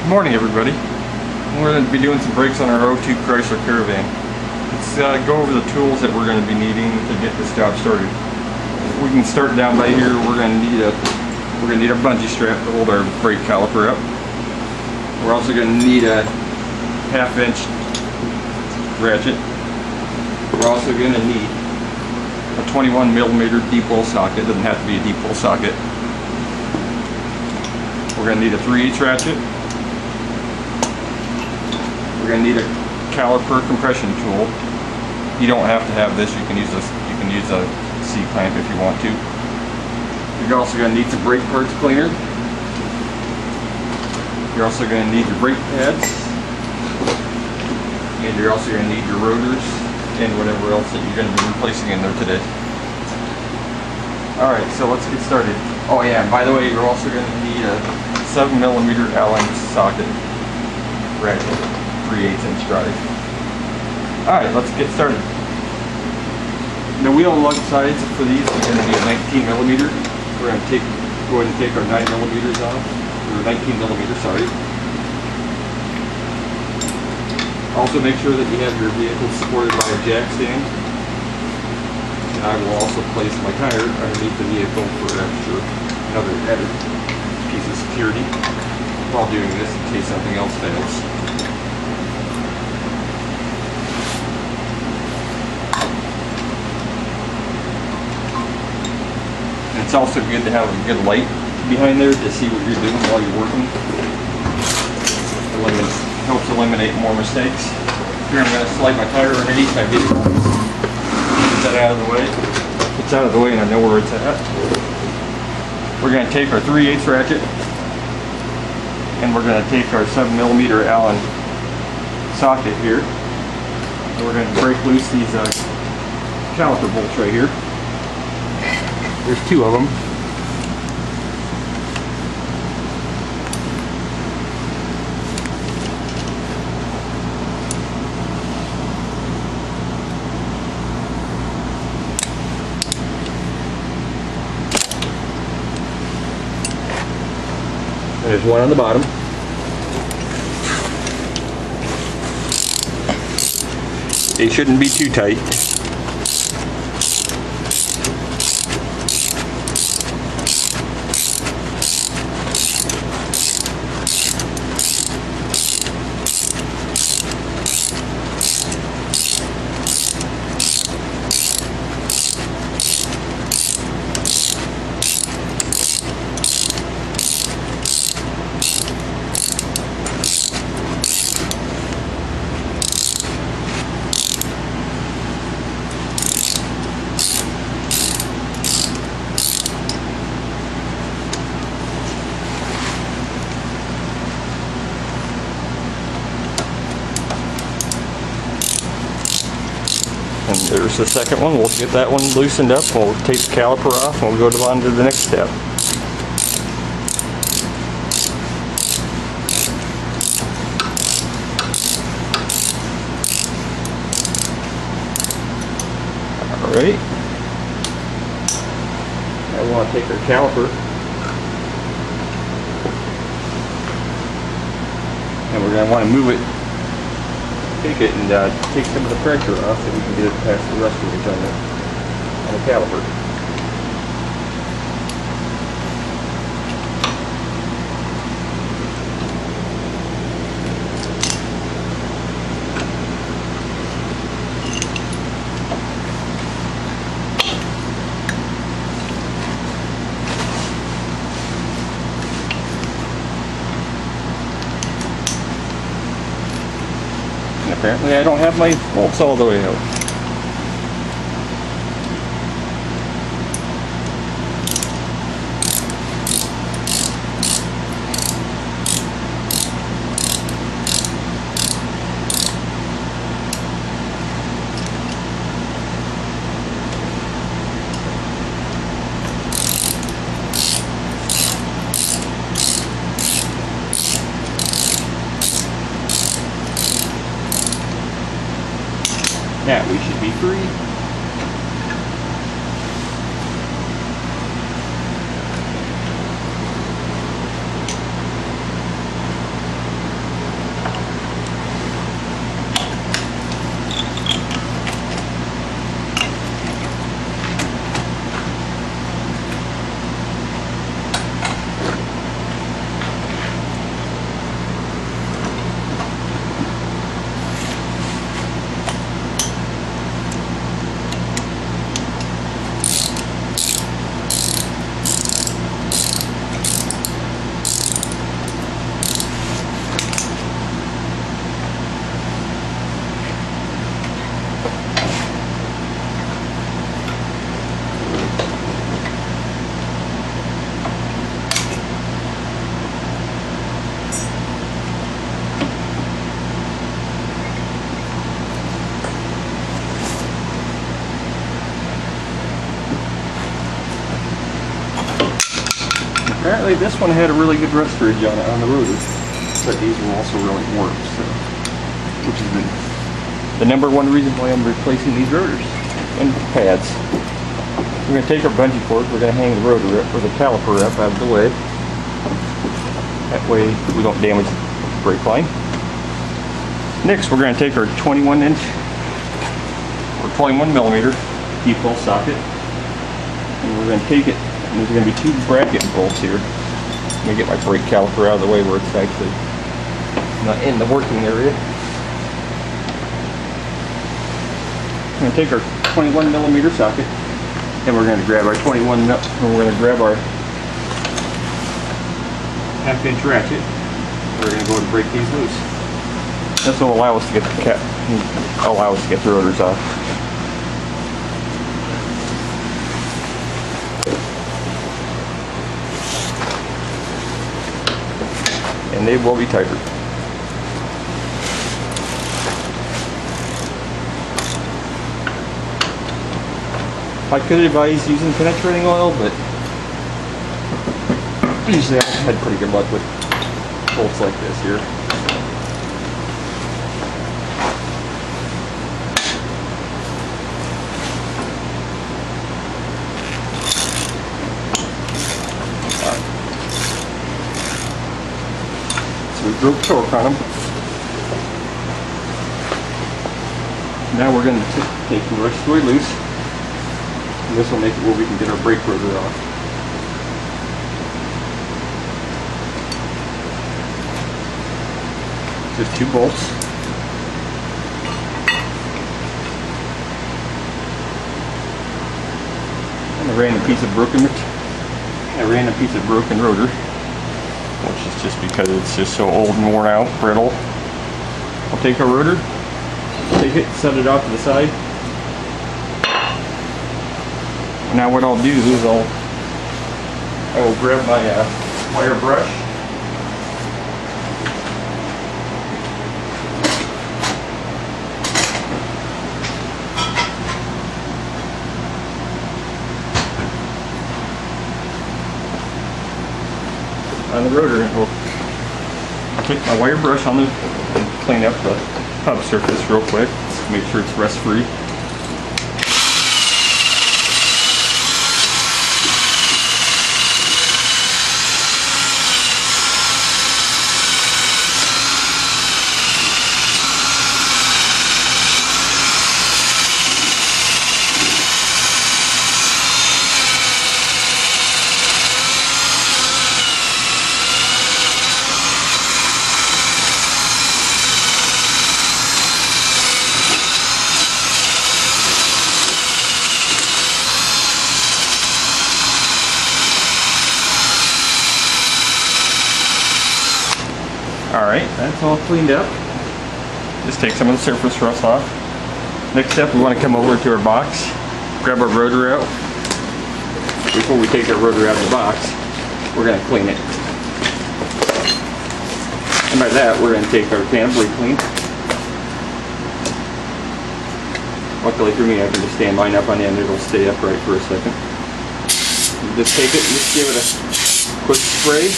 Good morning, everybody. We're going to be doing some brakes on our '02 Chrysler Caravan. Let's go over the tools that we're going to be needing to get this job started. We can start down by here. We're going to need a bungee strap to hold our brake caliper up. We're also going to need a 1/2-inch ratchet. We're also going to need a 21mm deep well socket. It doesn't have to be a deep well socket. We're going to need a 3/8 ratchet. We're going to need a caliper compression tool. You don't have to have this. You can use this. You can use a C-clamp if you want to. You're also going to need some brake parts cleaner. You're also going to need your brake pads, and you're also going to need your rotors and whatever else that you're going to be replacing in there today. All right, so let's get started. Oh yeah, and by the way, you're also going to need a 7mm Allen socket ratchet. 3/8-inch drive. Alright, let's get started. The wheel lug sides for these are going to be a 19mm. We're going to go ahead and take our 9mm off, or 19mm, sorry. Also make sure that you have your vehicle supported by a jack stand. And I will also place my tire underneath the vehicle for another added piece of security while doing this in case something else fails. It's also good to have a good light behind there to see what you're doing while you're working. Helps eliminate more mistakes. Here I'm going to slide my tire underneath my vehicle. Get that out of the way. It's out of the way and I know where it's at. We're going to take our 3/8 ratchet and we're going to take our 7mm Allen socket here. And we're going to break loose these caliper bolts right here. There's 2 of them. There's one on the bottom. They shouldn't be too tight. And there's the second one. We'll get that one loosened up. We'll take the caliper off and we'll go on to the next step. Alright. Now we want to take our caliper and we're going to want to move it. Take it and take some of the pressure off so we can get it past the rest of it on the caliper. Apparently I don't have my bolts all the way out. Now we should be free. Apparently this one had a really good rust ridge on it on the rotor, but these were also really warped, so, which is the number one reason why I'm replacing these rotors and pads. We're going to take our bungee cord, we're going to hang the rotor up, or the caliper up out of the way. That way we don't damage the brake line. Next we're going to take our 21-inch or 21mm T-pole socket, and we're going to take it, and there's going to be two bracket bolts here. Let me get my brake caliper out of the way where it's actually not in the working area. We're going to take our 21mm socket, and we're going to grab our 21 mil, and we're going to grab our 1/2-inch ratchet. We're going to go and break these loose. This will allow us to get the rotors off. And they will be tighter. I could advise using penetrating oil, but usually I've had pretty good luck with bolts like this here. So we broke torque on them. Now we're going to take the rest of the way loose. And this will make it where we can get our brake rotor off. Just 2 bolts. And a random piece of broken rotor, which is just because it's just so old and worn out, brittle. I'll take our rotor, take it, set it off to the side. Now what I'll do is I will grab my wire brush. On the rotor, and I'll take my wire brush on and clean up the hub surface real quick. Just make sure it's rust free. Alright, that's all cleaned up. Just take some of the surface rust off. Next step, we want to come over to our box, grab our rotor out. Before we take our rotor out of the box, we're going to clean it. And by that, we're going to take our can blade clean. Luckily for me, I can just stand mine up on the end, it'll stay upright for a second. Just take it and just give it a quick spray.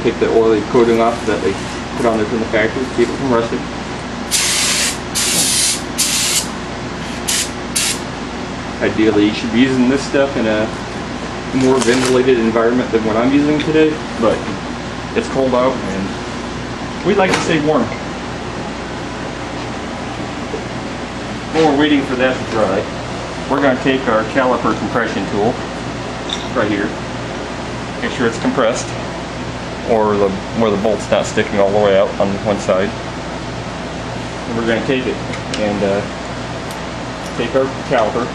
Take the oily coating off that they put on there from the factory, keep it from rusting. Ideally, you should be using this stuff in a more ventilated environment than what I'm using today, but it's cold out and we like to stay warm. While we're waiting for that to dry, we're going to take our caliper compression tool right here, make sure it's compressed, or where the bolt's not sticking all the way out on one side. And we're going to take it and take our caliper,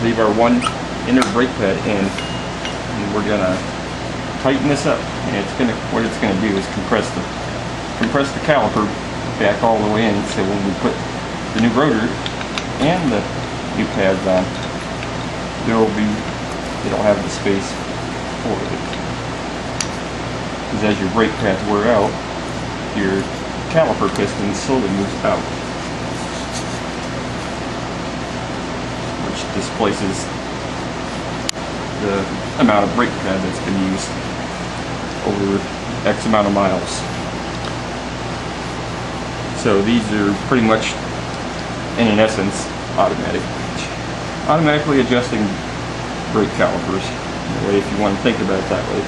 leave our one inner brake pad in, and we're going to tighten this up. And what it's going to do is compress the caliper back all the way in, so when we put the new rotor and the new pads on, it'll have the space for it. Because as your brake pads wear out, your caliper piston slowly moves out, which displaces the amount of brake pad that's been used over X amount of miles. So these are pretty much, in essence, automatically adjusting brake calipers, in a way, if you want to think about it that way.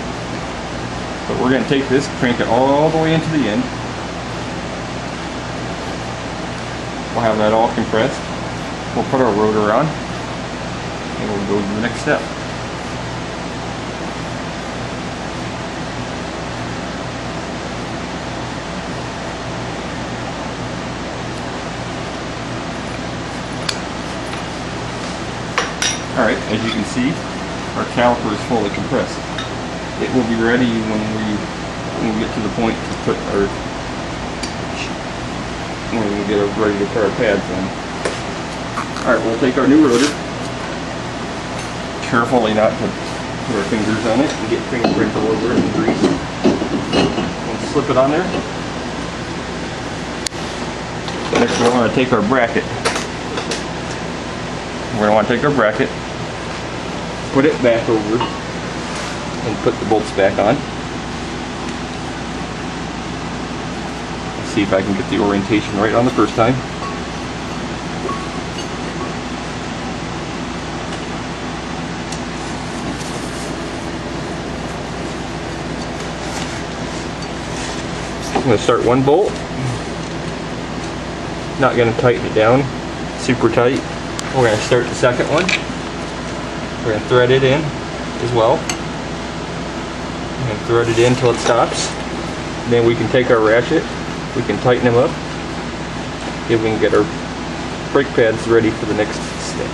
But we're going to take this, crank it all the way into the end. We'll have that all compressed. We'll put our rotor on, and we'll go to the next step. Alright, as you can see, our caliper is fully compressed. It will be ready when we get to the point to put our, when we get ready to put our pads on. Alright, we'll take our new rotor, carefully not to put our fingers on it and get fingerprints all over it and grease. We'll slip it on there. Next we want to take our bracket. We're going to want to take our bracket, put it back over, and put the bolts back on. Let's see if I can get the orientation right on the first time. I'm going to start one bolt. Not going to tighten it down super tight. We're going to start the second one. We're going to thread it in as well. We're going to thread it in until it stops. Then we can take our ratchet, we can tighten them up, and we can get our brake pads ready for the next step.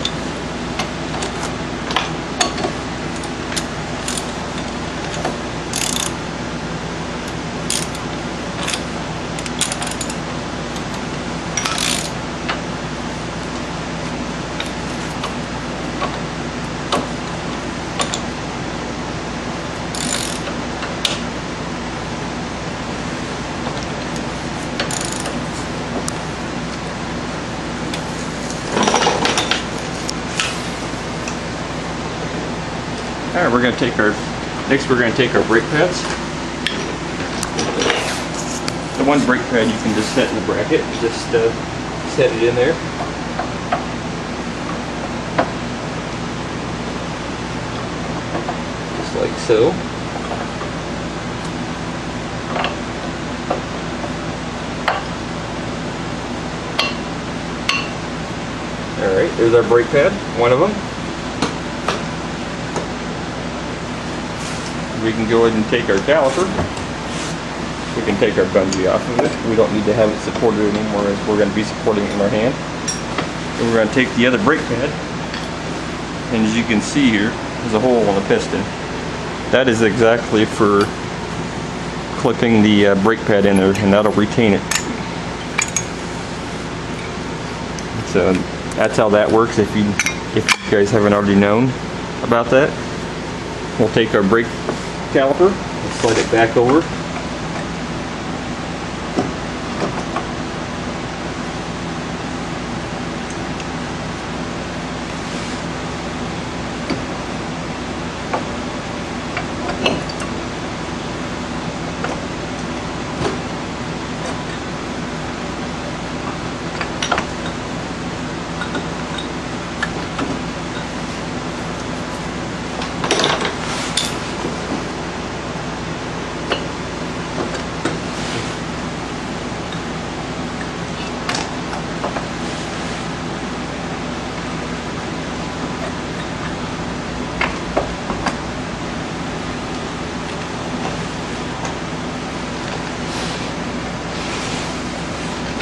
Alright, we're going to take our, next we're going to take our brake pads. The one brake pad you can just set in the bracket, just set it in there. Just like so. Alright, there's our brake pad, one of them. We can go ahead and take our caliper. We can take our bungee off of it. We don't need to have it supported anymore, as we're going to be supporting it in our hand. And we're going to take the other brake pad, and as you can see here, there's a hole in the piston. That is exactly for clipping the brake pad in there, and that'll retain it. So that's how that works. If you guys haven't already known about that, we'll take our brake caliper and slide it back over.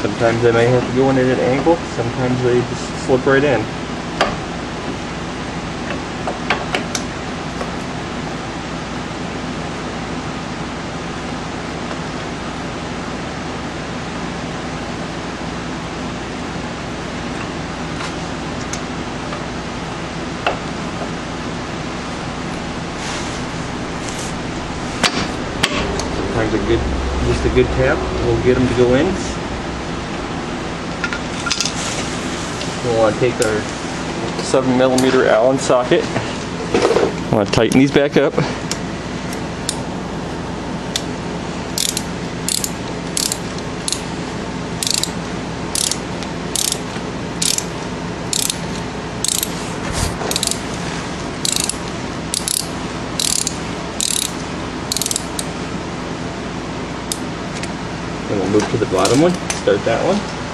Sometimes they may have to go in at an angle, sometimes they just slip right in. Sometimes just a good tap will get them to go in. We'll take our 7mm Allen socket. I want to tighten these back up. And we'll move to the bottom one, start that one.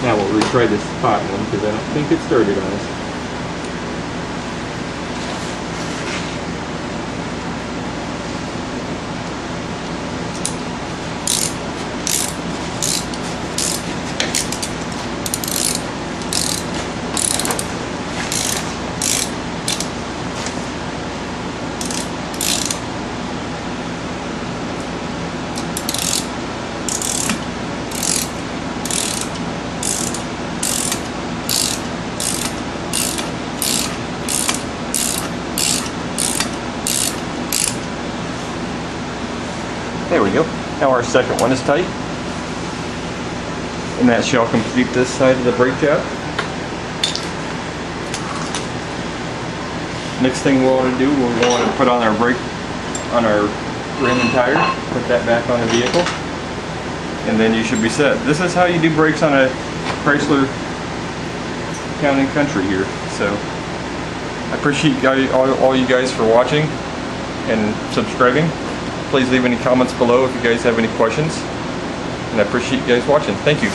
Now we'll retry this hot one because I don't think it started on us. There we go. Now our second one is tight. And that shall complete this side of the brake job. Next thing we'll want to do, we'll want to put on our brake, on our rim and tire, put that back on the vehicle, and then you should be set. This is how you do brakes on a Chrysler Town & Country here. So I appreciate all you guys for watching and subscribing. Please leave any comments below if you guys have any questions. And I appreciate you guys watching. Thank you.